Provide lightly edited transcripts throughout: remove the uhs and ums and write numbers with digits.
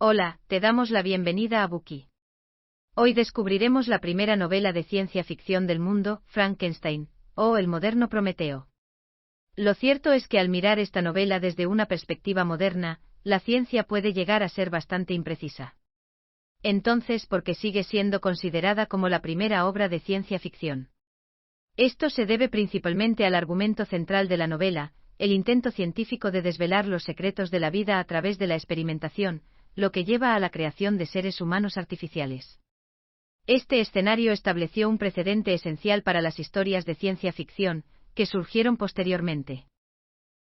Hola, te damos la bienvenida a Buki. Hoy descubriremos la primera novela de ciencia ficción del mundo, Frankenstein, o el moderno Prometeo. Lo cierto es que al mirar esta novela desde una perspectiva moderna, la ciencia puede llegar a ser bastante imprecisa. Entonces, ¿por qué sigue siendo considerada como la primera obra de ciencia ficción? Esto se debe principalmente al argumento central de la novela, el intento científico de desvelar los secretos de la vida a través de la experimentación, lo que lleva a la creación de seres humanos artificiales. Este escenario estableció un precedente esencial para las historias de ciencia ficción, que surgieron posteriormente.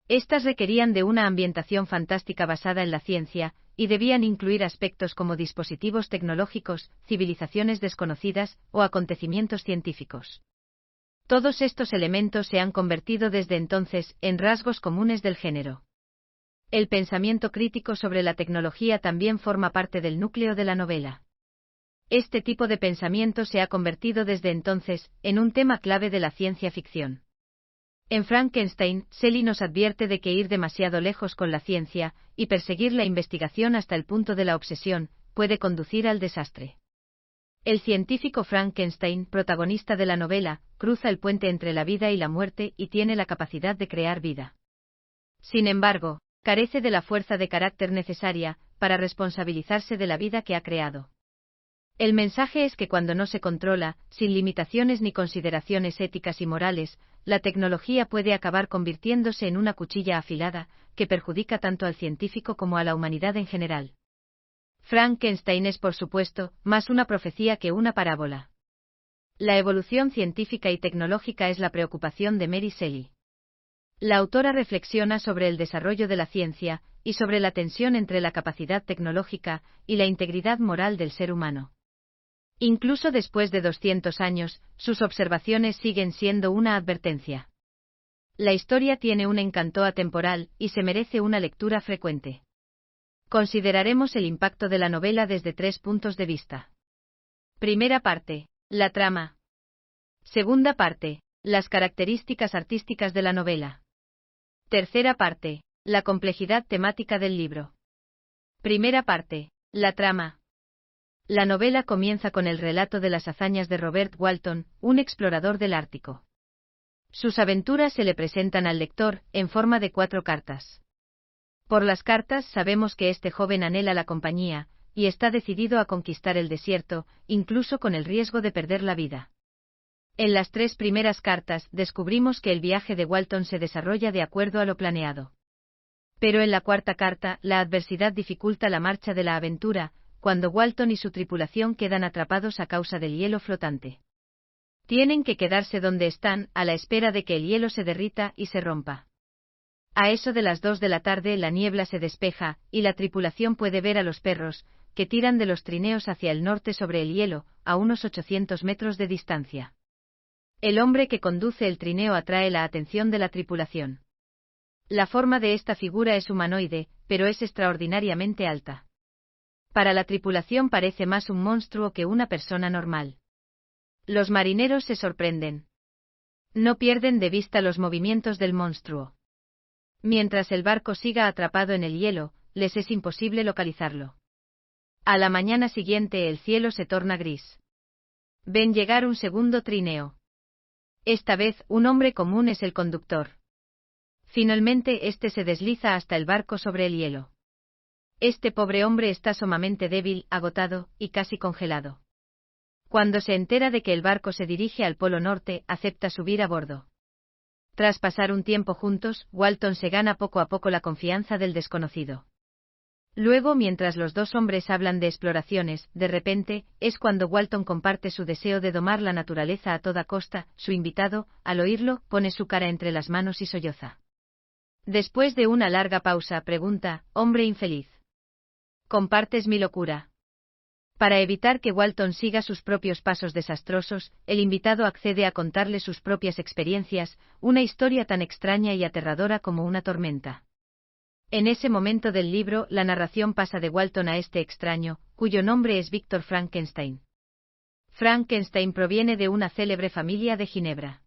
Estas requerían de una ambientación fantástica basada en la ciencia, y debían incluir aspectos como dispositivos tecnológicos, civilizaciones desconocidas, o acontecimientos científicos. Todos estos elementos se han convertido desde entonces en rasgos comunes del género. El pensamiento crítico sobre la tecnología también forma parte del núcleo de la novela. Este tipo de pensamiento se ha convertido desde entonces en un tema clave de la ciencia ficción. En Frankenstein, Shelley nos advierte de que ir demasiado lejos con la ciencia, y perseguir la investigación hasta el punto de la obsesión, puede conducir al desastre. El científico Frankenstein, protagonista de la novela, cruza el puente entre la vida y la muerte y tiene la capacidad de crear vida. Sin embargo, carece de la fuerza de carácter necesaria para responsabilizarse de la vida que ha creado. El mensaje es que cuando no se controla, sin limitaciones ni consideraciones éticas y morales, la tecnología puede acabar convirtiéndose en una cuchilla afilada, que perjudica tanto al científico como a la humanidad en general. Frankenstein es, por supuesto, más una profecía que una parábola. La evolución científica y tecnológica es la preocupación de Mary Shelley. La autora reflexiona sobre el desarrollo de la ciencia, y sobre la tensión entre la capacidad tecnológica y la integridad moral del ser humano. Incluso después de 200 años, sus observaciones siguen siendo una advertencia. La historia tiene un encanto atemporal y se merece una lectura frecuente. Consideraremos el impacto de la novela desde 3 puntos de vista. Primera parte, la trama. Segunda parte, las características artísticas de la novela. Tercera parte, la complejidad temática del libro. Primera parte, la trama. La novela comienza con el relato de las hazañas de Robert Walton, un explorador del Ártico. Sus aventuras se le presentan al lector en forma de 4 cartas. Por las cartas sabemos que este joven anhela la compañía, y está decidido a conquistar el desierto, incluso con el riesgo de perder la vida. En las 3 primeras cartas descubrimos que el viaje de Walton se desarrolla de acuerdo a lo planeado. Pero en la 4ª carta, la adversidad dificulta la marcha de la aventura, cuando Walton y su tripulación quedan atrapados a causa del hielo flotante. Tienen que quedarse donde están, a la espera de que el hielo se derrita y se rompa. A eso de las 2 de la tarde la niebla se despeja, y la tripulación puede ver a los perros, que tiran de los trineos hacia el norte sobre el hielo, a unos 800 metros de distancia. El hombre que conduce el trineo atrae la atención de la tripulación. La forma de esta figura es humanoide, pero es extraordinariamente alta. Para la tripulación parece más un monstruo que una persona normal. Los marineros se sorprenden. No pierden de vista los movimientos del monstruo. Mientras el barco siga atrapado en el hielo, les es imposible localizarlo. A la mañana siguiente el cielo se torna gris. Ven llegar un segundo trineo. Esta vez un hombre común es el conductor. Finalmente este se desliza hasta el barco sobre el hielo. Este pobre hombre está sumamente débil, agotado, y casi congelado. Cuando se entera de que el barco se dirige al Polo Norte, acepta subir a bordo. Tras pasar un tiempo juntos, Walton se gana poco a poco la confianza del desconocido. Luego, mientras los 2 hombres hablan de exploraciones, de repente, es cuando Walton comparte su deseo de domar la naturaleza a toda costa. Su invitado, al oírlo, pone su cara entre las manos y solloza. Después de una larga pausa, pregunta: «Hombre infeliz, ¿compartes mi locura?». Para evitar que Walton siga sus propios pasos desastrosos, el invitado accede a contarle sus propias experiencias, una historia tan extraña y aterradora como una tormenta. En ese momento del libro, la narración pasa de Walton a este extraño, cuyo nombre es Víctor Frankenstein. Frankenstein proviene de una célebre familia de Ginebra.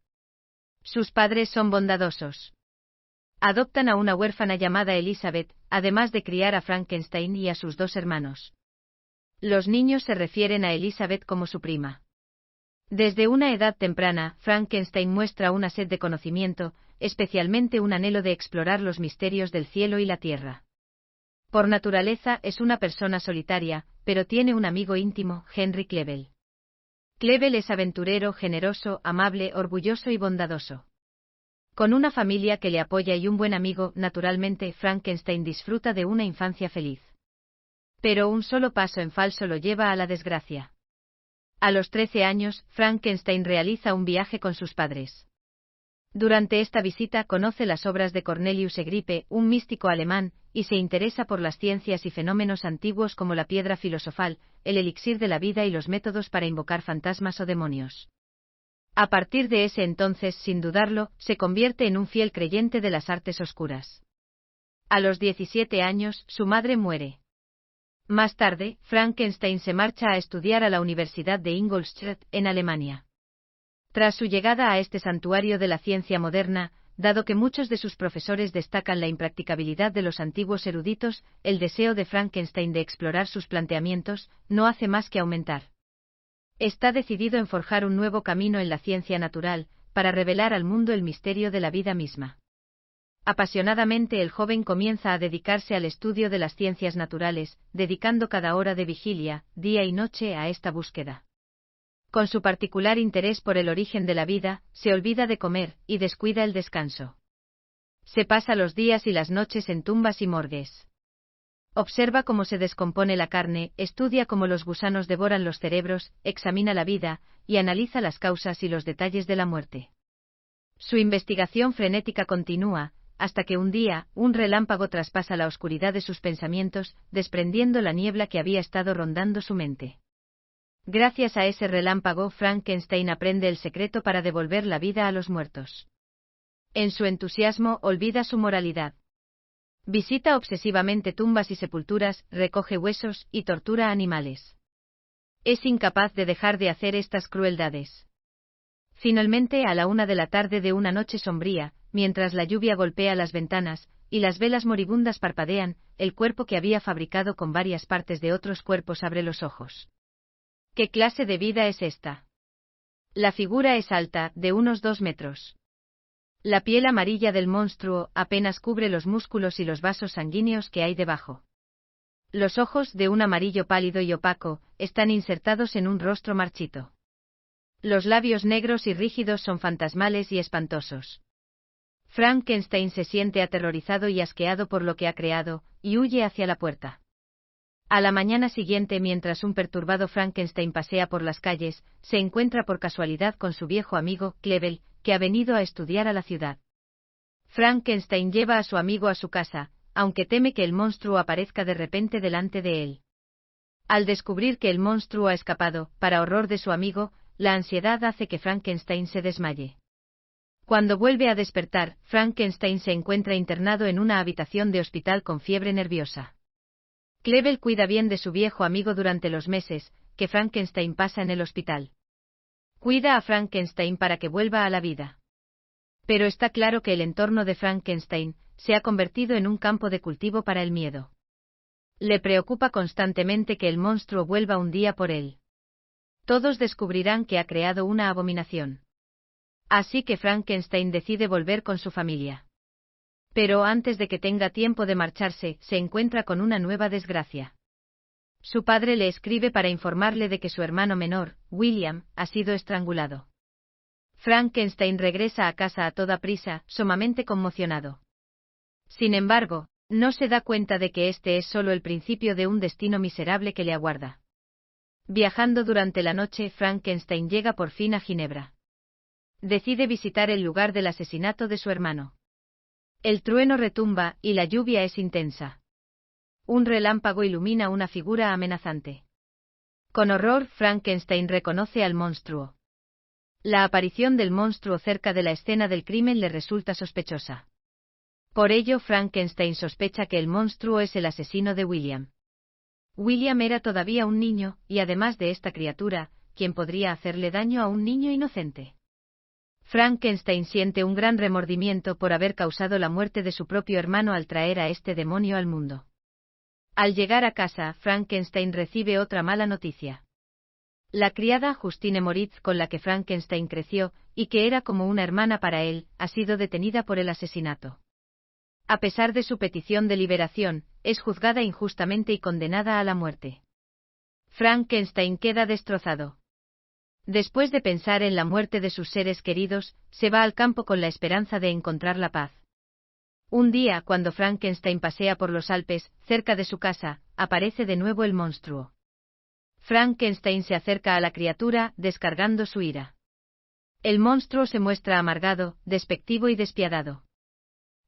Sus padres son bondadosos. Adoptan a una huérfana llamada Elizabeth, además de criar a Frankenstein y a sus dos hermanos. Los niños se refieren a Elizabeth como su prima. Desde una edad temprana, Frankenstein muestra una sed de conocimiento, especialmente un anhelo de explorar los misterios del cielo y la tierra. Por naturaleza es una persona solitaria, pero tiene un amigo íntimo, Henry Clevel. Clevel es aventurero, generoso, amable, orgulloso y bondadoso. Con una familia que le apoya y un buen amigo, naturalmente, Frankenstein disfruta de una infancia feliz. Pero un solo paso en falso lo lleva a la desgracia. A los 13 años, Frankenstein realiza un viaje con sus padres. Durante esta visita conoce las obras de Cornelius Egripe, un místico alemán, y se interesa por las ciencias y fenómenos antiguos como la piedra filosofal, el elixir de la vida y los métodos para invocar fantasmas o demonios. A partir de ese entonces, sin dudarlo, se convierte en un fiel creyente de las artes oscuras. A los 17 años, su madre muere. Más tarde, Frankenstein se marcha a estudiar a la Universidad de Ingolstadt, en Alemania. Tras su llegada a este santuario de la ciencia moderna, dado que muchos de sus profesores destacan la impracticabilidad de los antiguos eruditos, el deseo de Frankenstein de explorar sus planteamientos no hace más que aumentar. Está decidido en forjar un nuevo camino en la ciencia natural, para revelar al mundo el misterio de la vida misma. Apasionadamente el joven comienza a dedicarse al estudio de las ciencias naturales, dedicando cada hora de vigilia, día y noche a esta búsqueda. Con su particular interés por el origen de la vida, se olvida de comer, y descuida el descanso. Se pasa los días y las noches en tumbas y morgues. Observa cómo se descompone la carne, estudia cómo los gusanos devoran los cerebros, examina la vida, y analiza las causas y los detalles de la muerte. Su investigación frenética continúa, hasta que un día, un relámpago traspasa la oscuridad de sus pensamientos, desprendiendo la niebla que había estado rondando su mente. Gracias a ese relámpago, Frankenstein aprende el secreto para devolver la vida a los muertos. En su entusiasmo, olvida su moralidad. Visita obsesivamente tumbas y sepulturas, recoge huesos y tortura animales. Es incapaz de dejar de hacer estas crueldades. Finalmente, a la 1 de la tarde de una noche sombría, mientras la lluvia golpea las ventanas, y las velas moribundas parpadean, el cuerpo que había fabricado con varias partes de otros cuerpos abre los ojos. ¿Qué clase de vida es esta? La figura es alta, de unos 2 metros. La piel amarilla del monstruo apenas cubre los músculos y los vasos sanguíneos que hay debajo. Los ojos, de un amarillo pálido y opaco, están insertados en un rostro marchito. Los labios negros y rígidos son fantasmales y espantosos. Frankenstein se siente aterrorizado y asqueado por lo que ha creado, y huye hacia la puerta. A la mañana siguiente, mientras un perturbado Frankenstein pasea por las calles, se encuentra por casualidad con su viejo amigo, Clevel, que ha venido a estudiar a la ciudad. Frankenstein lleva a su amigo a su casa, aunque teme que el monstruo aparezca de repente delante de él. Al descubrir que el monstruo ha escapado, para horror de su amigo, la ansiedad hace que Frankenstein se desmaye. Cuando vuelve a despertar, Frankenstein se encuentra internado en una habitación de hospital con fiebre nerviosa. Clevel cuida bien de su viejo amigo durante los meses que Frankenstein pasa en el hospital. Cuida a Frankenstein para que vuelva a la vida. Pero está claro que el entorno de Frankenstein se ha convertido en un campo de cultivo para el miedo. Le preocupa constantemente que el monstruo vuelva un día por él. Todos descubrirán que ha creado una abominación. Así que Frankenstein decide volver con su familia. Pero antes de que tenga tiempo de marcharse, se encuentra con una nueva desgracia. Su padre le escribe para informarle de que su hermano menor, William, ha sido estrangulado. Frankenstein regresa a casa a toda prisa, sumamente conmocionado. Sin embargo, no se da cuenta de que este es solo el principio de un destino miserable que le aguarda. Viajando durante la noche, Frankenstein llega por fin a Ginebra. Decide visitar el lugar del asesinato de su hermano. El trueno retumba, y la lluvia es intensa. Un relámpago ilumina una figura amenazante. Con horror, Frankenstein reconoce al monstruo. La aparición del monstruo cerca de la escena del crimen le resulta sospechosa. Por ello, Frankenstein sospecha que el monstruo es el asesino de William. William era todavía un niño, y además de esta criatura, ¿quién podría hacerle daño a un niño inocente? Frankenstein siente un gran remordimiento por haber causado la muerte de su propio hermano al traer a este demonio al mundo. Al llegar a casa, Frankenstein recibe otra mala noticia. La criada Justine Moritz, con la que Frankenstein creció, y que era como una hermana para él, ha sido detenida por el asesinato. A pesar de su petición de liberación, es juzgada injustamente y condenada a la muerte. Frankenstein queda destrozado. Después de pensar en la muerte de sus seres queridos, se va al campo con la esperanza de encontrar la paz. Un día, cuando Frankenstein pasea por los Alpes, cerca de su casa, aparece de nuevo el monstruo. Frankenstein se acerca a la criatura, descargando su ira. El monstruo se muestra amargado, despectivo y despiadado.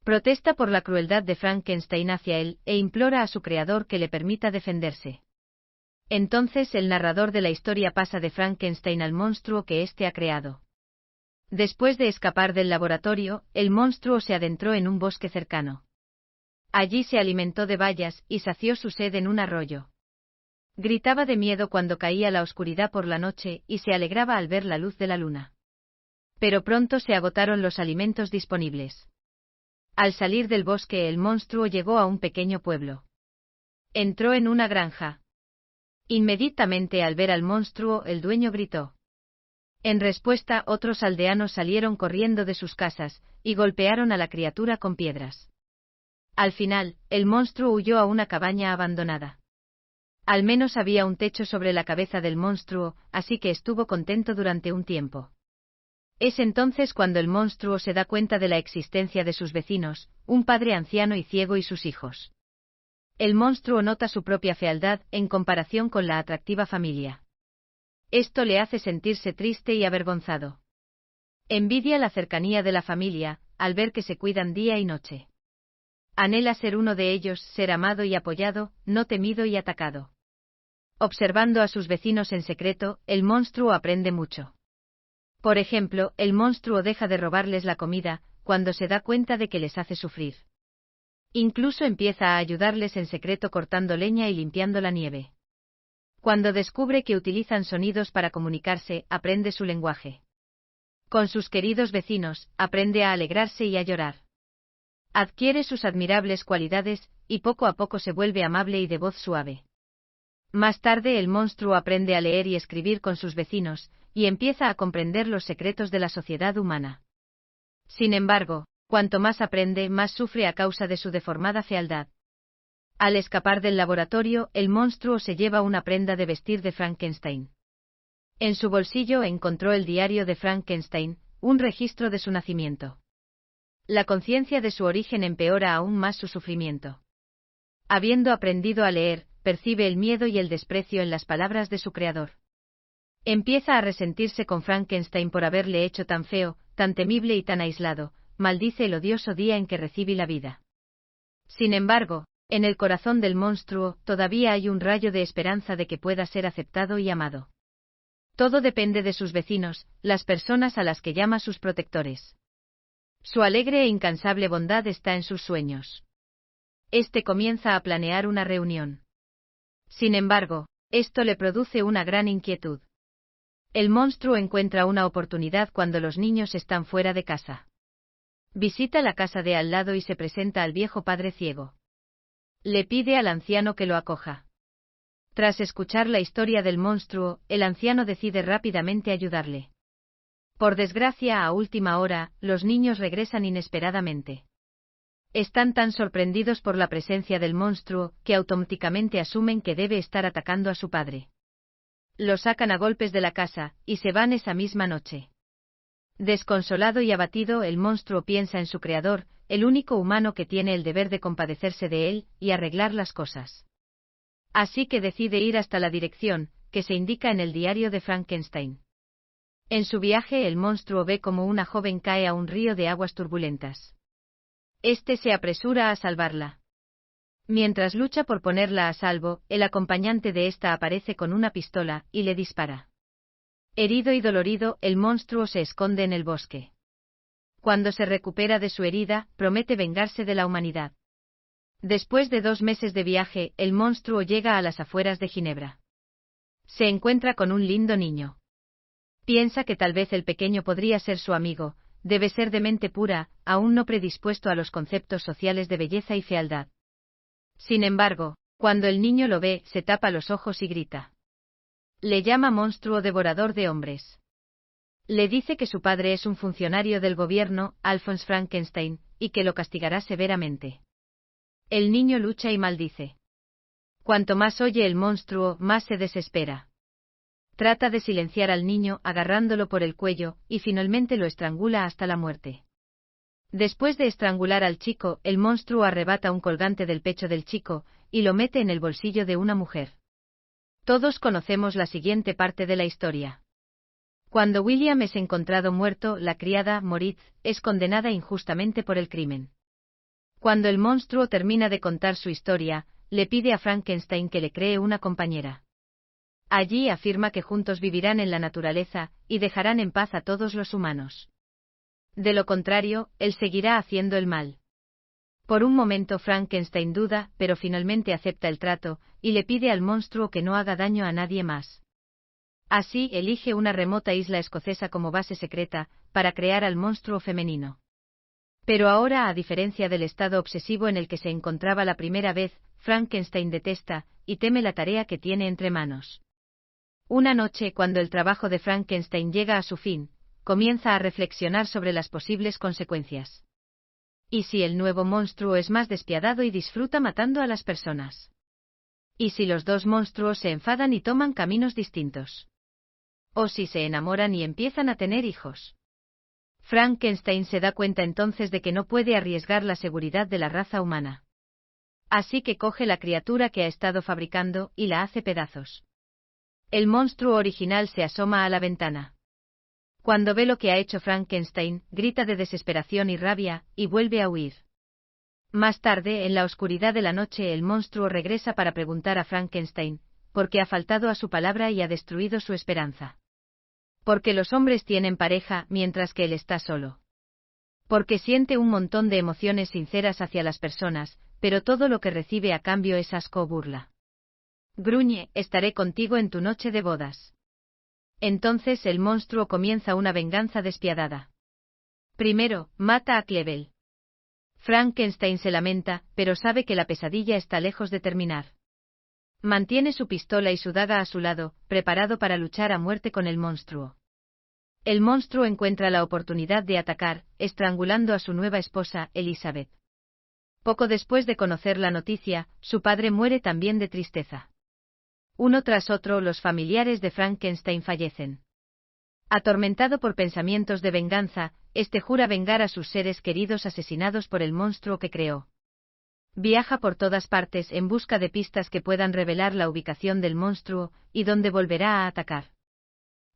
Protesta por la crueldad de Frankenstein hacia él, e implora a su creador que le permita defenderse. Entonces el narrador de la historia pasa de Frankenstein al monstruo que éste ha creado. Después de escapar del laboratorio, el monstruo se adentró en un bosque cercano. Allí se alimentó de bayas y sació su sed en un arroyo. Gritaba de miedo cuando caía la oscuridad por la noche y se alegraba al ver la luz de la luna. Pero pronto se agotaron los alimentos disponibles. Al salir del bosque, el monstruo llegó a un pequeño pueblo. Entró en una granja. Inmediatamente al ver al monstruo, el dueño gritó. En respuesta, otros aldeanos salieron corriendo de sus casas, y golpearon a la criatura con piedras. Al final, el monstruo huyó a una cabaña abandonada. Al menos había un techo sobre la cabeza del monstruo, así que estuvo contento durante un tiempo. Es entonces cuando el monstruo se da cuenta de la existencia de sus vecinos, un padre anciano y ciego y sus hijos. El monstruo nota su propia fealdad en comparación con la atractiva familia. Esto le hace sentirse triste y avergonzado. Envidia la cercanía de la familia, al ver que se cuidan día y noche. Anhela ser uno de ellos, ser amado y apoyado, no temido y atacado. Observando a sus vecinos en secreto, el monstruo aprende mucho. Por ejemplo, el monstruo deja de robarles la comida, cuando se da cuenta de que les hace sufrir. Incluso empieza a ayudarles en secreto cortando leña y limpiando la nieve. Cuando descubre que utilizan sonidos para comunicarse, aprende su lenguaje. Con sus queridos vecinos, aprende a alegrarse y a llorar. Adquiere sus admirables cualidades, y poco a poco se vuelve amable y de voz suave. Más tarde el monstruo aprende a leer y escribir con sus vecinos, y empieza a comprender los secretos de la sociedad humana. Sin embargo, cuanto más aprende, más sufre a causa de su deformada fealdad. Al escapar del laboratorio, el monstruo se lleva una prenda de vestir de Frankenstein. En su bolsillo encontró el diario de Frankenstein, un registro de su nacimiento. La conciencia de su origen empeora aún más su sufrimiento. Habiendo aprendido a leer, percibe el miedo y el desprecio en las palabras de su creador. Empieza a resentirse con Frankenstein por haberle hecho tan feo, tan temible y tan aislado, maldice el odioso día en que recibí la vida. Sin embargo, en el corazón del monstruo, todavía hay un rayo de esperanza de que pueda ser aceptado y amado. Todo depende de sus vecinos, las personas a las que llama sus protectores. Su alegre e incansable bondad está en sus sueños. Este comienza a planear una reunión. Sin embargo, esto le produce una gran inquietud. El monstruo encuentra una oportunidad cuando los niños están fuera de casa. Visita la casa de al lado y se presenta al viejo padre ciego. Le pide al anciano que lo acoja. Tras escuchar la historia del monstruo, el anciano decide rápidamente ayudarle. Por desgracia, a última hora, los niños regresan inesperadamente. Están tan sorprendidos por la presencia del monstruo, que automáticamente asumen que debe estar atacando a su padre. Lo sacan a golpes de la casa, y se van esa misma noche. Desconsolado y abatido, el monstruo piensa en su creador, el único humano que tiene el deber de compadecerse de él, y arreglar las cosas. Así que decide ir hasta la dirección, que se indica en el diario de Frankenstein. En su viaje, el monstruo ve como una joven cae a un río de aguas turbulentas. Este se apresura a salvarla. Mientras lucha por ponerla a salvo, el acompañante de esta aparece con una pistola, y le dispara. Herido y dolorido, el monstruo se esconde en el bosque. Cuando se recupera de su herida, promete vengarse de la humanidad. Después de 2 meses de viaje, el monstruo llega a las afueras de Ginebra. Se encuentra con un lindo niño. Piensa que tal vez el pequeño podría ser su amigo, debe ser de mente pura, aún no predispuesto a los conceptos sociales de belleza y fealdad. Sin embargo, cuando el niño lo ve, se tapa los ojos y grita. Le llama monstruo devorador de hombres. Le dice que su padre es un funcionario del gobierno, Alphonse Frankenstein, y que lo castigará severamente. El niño lucha y maldice. Cuanto más oye el monstruo, más se desespera. Trata de silenciar al niño agarrándolo por el cuello, y finalmente lo estrangula hasta la muerte. Después de estrangular al chico, el monstruo arrebata un colgante del pecho del chico, y lo mete en el bolsillo de una mujer. Todos conocemos la siguiente parte de la historia. Cuando William es encontrado muerto, la criada, Moritz, es condenada injustamente por el crimen. Cuando el monstruo termina de contar su historia, le pide a Frankenstein que le cree una compañera. Allí afirma que juntos vivirán en la naturaleza, y dejarán en paz a todos los humanos. De lo contrario, él seguirá haciendo el mal. Por un momento Frankenstein duda, pero finalmente acepta el trato, y le pide al monstruo que no haga daño a nadie más. Así elige una remota isla escocesa como base secreta, para crear al monstruo femenino. Pero ahora, a diferencia del estado obsesivo en el que se encontraba la primera vez, Frankenstein detesta y teme la tarea que tiene entre manos. Una noche, cuando el trabajo de Frankenstein llega a su fin, comienza a reflexionar sobre las posibles consecuencias. ¿Y si el nuevo monstruo es más despiadado y disfruta matando a las personas? ¿Y si los dos monstruos se enfadan y toman caminos distintos? ¿O si se enamoran y empiezan a tener hijos? Frankenstein se da cuenta entonces de que no puede arriesgar la seguridad de la raza humana. Así que coge la criatura que ha estado fabricando y la hace pedazos. El monstruo original se asoma a la ventana. Cuando ve lo que ha hecho Frankenstein, grita de desesperación y rabia, y vuelve a huir. Más tarde, en la oscuridad de la noche, el monstruo regresa para preguntar a Frankenstein, por qué ha faltado a su palabra y ha destruido su esperanza. Porque los hombres tienen pareja, mientras que él está solo. Porque siente un montón de emociones sinceras hacia las personas, pero todo lo que recibe a cambio es asco o burla. Gruñe, estaré contigo en tu noche de bodas. Entonces el monstruo comienza una venganza despiadada. Primero, mata a Clevel. Frankenstein se lamenta, pero sabe que la pesadilla está lejos de terminar. Mantiene su pistola y su daga a su lado, preparado para luchar a muerte con el monstruo. El monstruo encuentra la oportunidad de atacar, estrangulando a su nueva esposa, Elizabeth. Poco después de conocer la noticia, su padre muere también de tristeza. Uno tras otro, los familiares de Frankenstein fallecen. Atormentado por pensamientos de venganza, este jura vengar a sus seres queridos asesinados por el monstruo que creó. Viaja por todas partes en busca de pistas que puedan revelar la ubicación del monstruo, y dónde volverá a atacar.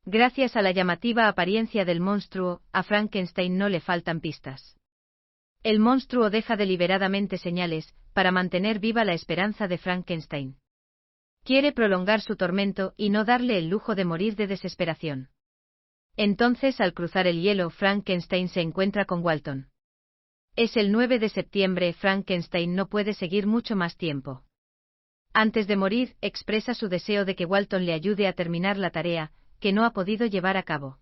Gracias a la llamativa apariencia del monstruo, a Frankenstein no le faltan pistas. El monstruo deja deliberadamente señales, para mantener viva la esperanza de Frankenstein. Quiere prolongar su tormento y no darle el lujo de morir de desesperación. Entonces, al cruzar el hielo, Frankenstein se encuentra con Walton. Es el 9 de septiembre, Frankenstein no puede seguir mucho más tiempo. Antes de morir, expresa su deseo de que Walton le ayude a terminar la tarea, que no ha podido llevar a cabo.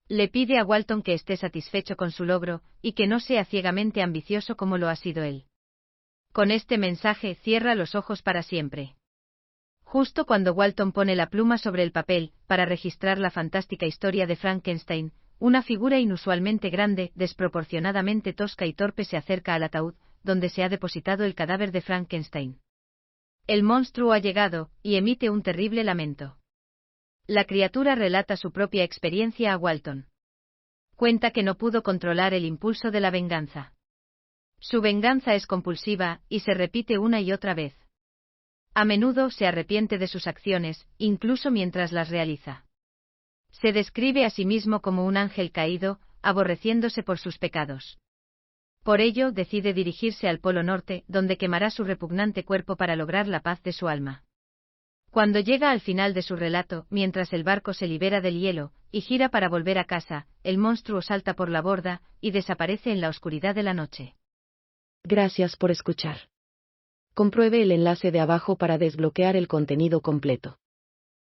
Le pide a Walton que esté satisfecho con su logro, y que no sea ciegamente ambicioso como lo ha sido él. Con este mensaje cierra los ojos para siempre. Justo cuando Walton pone la pluma sobre el papel, para registrar la fantástica historia de Frankenstein, una figura inusualmente grande, desproporcionadamente tosca y torpe se acerca al ataúd, donde se ha depositado el cadáver de Frankenstein. El monstruo ha llegado, y emite un terrible lamento. La criatura relata su propia experiencia a Walton. Cuenta que no pudo controlar el impulso de la venganza. Su venganza es compulsiva, y se repite una y otra vez. A menudo se arrepiente de sus acciones, incluso mientras las realiza. Se describe a sí mismo como un ángel caído, aborreciéndose por sus pecados. Por ello, decide dirigirse al Polo Norte, donde quemará su repugnante cuerpo para lograr la paz de su alma. Cuando llega al final de su relato, mientras el barco se libera del hielo, y gira para volver a casa, el monstruo salta por la borda, y desaparece en la oscuridad de la noche. Gracias por escuchar. Compruebe el enlace de abajo para desbloquear el contenido completo.